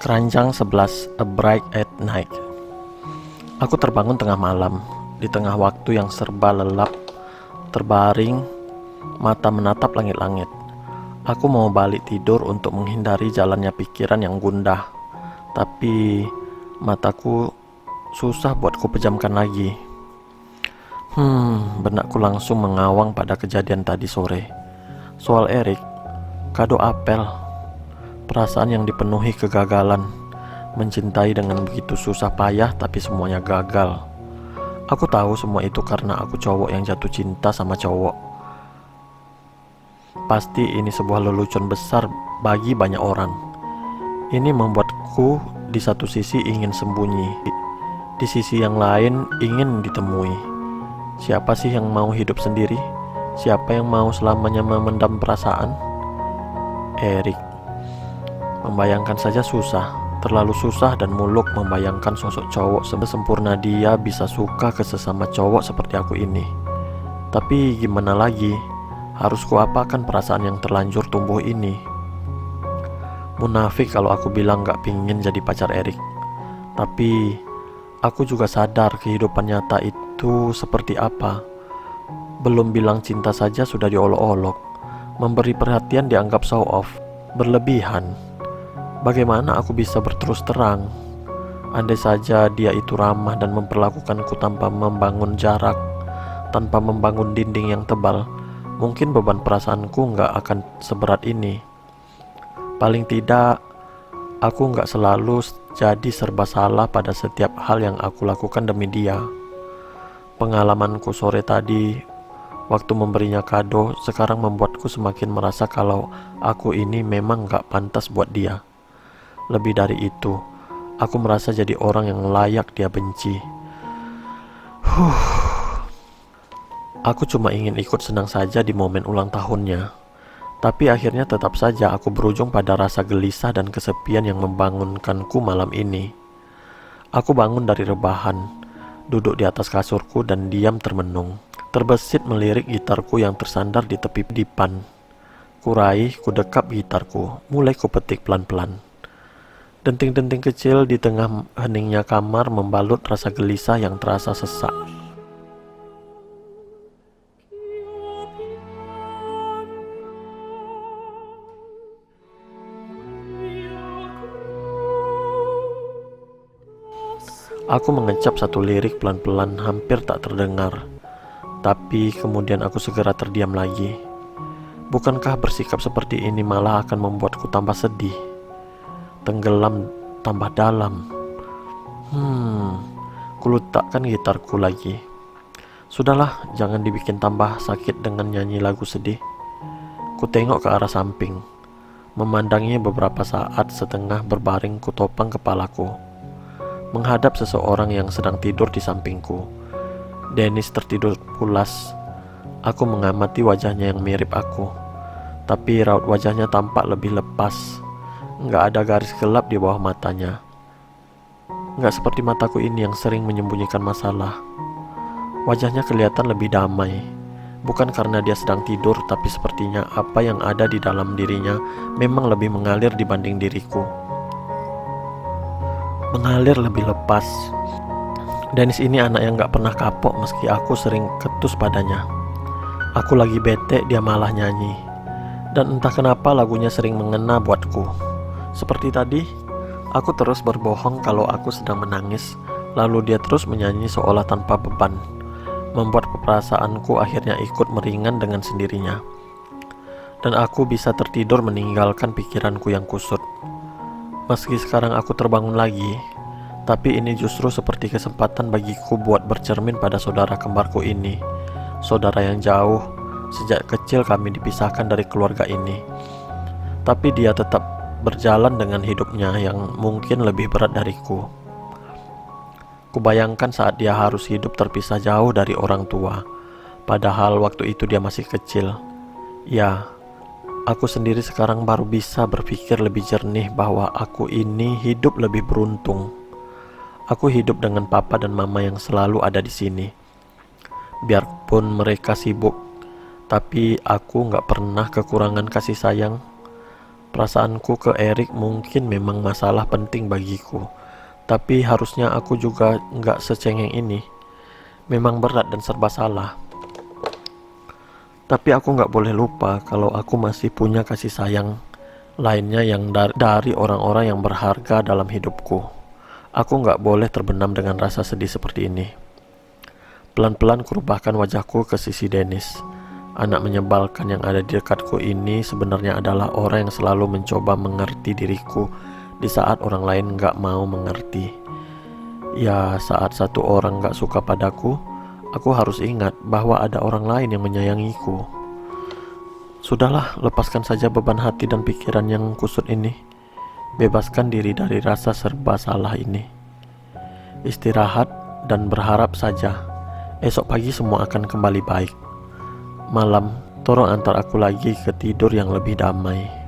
Keranjang 11, A Bright at Night. Aku terbangun tengah malam, di tengah waktu yang serba lelap, terbaring, mata menatap langit-langit. Aku mau balik tidur untuk menghindari jalannya pikiran yang gundah, tapi mataku susah buatku pejamkan lagi. Benakku langsung mengawang pada kejadian tadi sore. Soal Erik, kado apel, perasaan yang dipenuhi kegagalan, mencintai dengan begitu susah payah tapi semuanya gagal. Aku tahu semua itu karena aku cowok yang jatuh cinta sama cowok. Pasti ini sebuah lelucon besar bagi banyak orang. Ini membuatku di satu sisi ingin sembunyi, di sisi yang lain ingin ditemui. Siapa sih yang mau hidup sendiri? Siapa yang mau selamanya memendam perasaan? Erik. Membayangkan saja susah, terlalu susah dan muluk membayangkan sosok cowok sempurna dia bisa suka ke sesama cowok seperti aku ini. Tapi gimana lagi? Harus kuapakan perasaan yang terlanjur tumbuh ini? Munafik kalau aku bilang gak pingin jadi pacar Erik. Tapi aku juga sadar kehidupan nyata itu seperti apa. Belum bilang cinta saja sudah diolok-olok. Memberi perhatian dianggap show off, berlebihan. Bagaimana aku bisa berterus terang? Andai saja dia itu ramah dan memperlakukanku tanpa membangun jarak, tanpa membangun dinding yang tebal, mungkin beban perasaanku gak akan seberat ini. Paling tidak, aku gak selalu jadi serba salah pada setiap hal yang aku lakukan demi dia. Pengalamanku sore tadi, waktu memberinya kado, sekarang membuatku semakin merasa kalau aku ini memang gak pantas buat dia. Lebih dari itu, aku merasa jadi orang yang layak dia benci. Aku cuma ingin ikut senang saja di momen ulang tahunnya. Tapi akhirnya tetap saja aku berujung pada rasa gelisah dan kesepian yang membangunkanku malam ini. Aku bangun dari rebahan, duduk di atas kasurku dan diam termenung. Terbesit melirik gitarku yang tersandar di tepi dipan. Kuraih, kudekap gitarku, mulai kupetik pelan-pelan. Denting-denting kecil di tengah heningnya kamar membalut rasa gelisah yang terasa sesak. Aku mengecap satu lirik pelan-pelan hampir tak terdengar. Tapi kemudian aku segera terdiam lagi. Bukankah bersikap seperti ini malah akan membuatku tambah sedih? Tenggelam tambah dalam. Kuletakkan gitarku lagi. Sudahlah, jangan dibikin tambah sakit dengan nyanyi lagu sedih. Ku tengok ke arah samping, memandangi beberapa saat setengah berbaring kutopang kepalaku, menghadap seseorang yang sedang tidur di sampingku. Dennis tertidur pulas. Aku mengamati wajahnya yang mirip aku, tapi raut wajahnya tampak lebih lepas. Nggak ada garis gelap di bawah matanya. Nggak seperti mataku ini yang sering menyembunyikan masalah. Wajahnya kelihatan lebih damai. Bukan karena dia sedang tidur, tapi sepertinya apa yang ada di dalam dirinya memang lebih mengalir dibanding diriku. Mengalir lebih lepas. Dennis ini anak yang gak pernah kapok meski aku sering ketus padanya. Aku lagi bete, dia malah nyanyi. Dan entah kenapa lagunya sering mengena buatku. Seperti tadi, aku terus berbohong kalau aku sedang menangis, lalu dia terus menyanyi seolah tanpa beban, membuat perasaanku akhirnya ikut meringan dengan sendirinya. Dan aku bisa tertidur meninggalkan pikiranku yang kusut. Meski sekarang aku terbangun lagi, tapi ini justru seperti kesempatan bagiku buat bercermin pada saudara kembarku ini. Saudara yang jauh, sejak kecil kami dipisahkan dari keluarga ini. Tapi dia tetap berjalan dengan hidupnya yang mungkin lebih berat dariku. Kubayangkan saat dia harus hidup terpisah jauh dari orang tua, padahal waktu itu dia masih kecil. Ya, aku sendiri sekarang baru bisa berpikir lebih jernih bahwa aku ini hidup lebih beruntung. Aku hidup dengan papa dan mama yang selalu ada di sini. Biarpun mereka sibuk, tapi aku gak pernah kekurangan kasih sayang. Perasaanku ke Erik mungkin memang masalah penting bagiku, tapi harusnya aku juga nggak secengeng ini. Memang berat dan serba salah. Tapi aku nggak boleh lupa kalau aku masih punya kasih sayang lainnya yang dari orang-orang yang berharga dalam hidupku. Aku nggak boleh terbenam dengan rasa sedih seperti ini. Pelan-pelan kurubahkan wajahku ke sisi Dennis. Anak menyebalkan yang ada di dekatku ini sebenarnya adalah orang yang selalu mencoba mengerti diriku di saat orang lain nggak mau mengerti. Ya, saat satu orang gak suka padaku, aku harus ingat bahwa ada orang lain yang menyayangiku. Sudahlah, lepaskan saja beban hati dan pikiran yang kusut ini. Bebaskan diri dari rasa serba salah ini. Istirahat dan berharap saja esok pagi semua akan kembali baik. Malam, tolong antar aku lagi ke tidur yang lebih damai.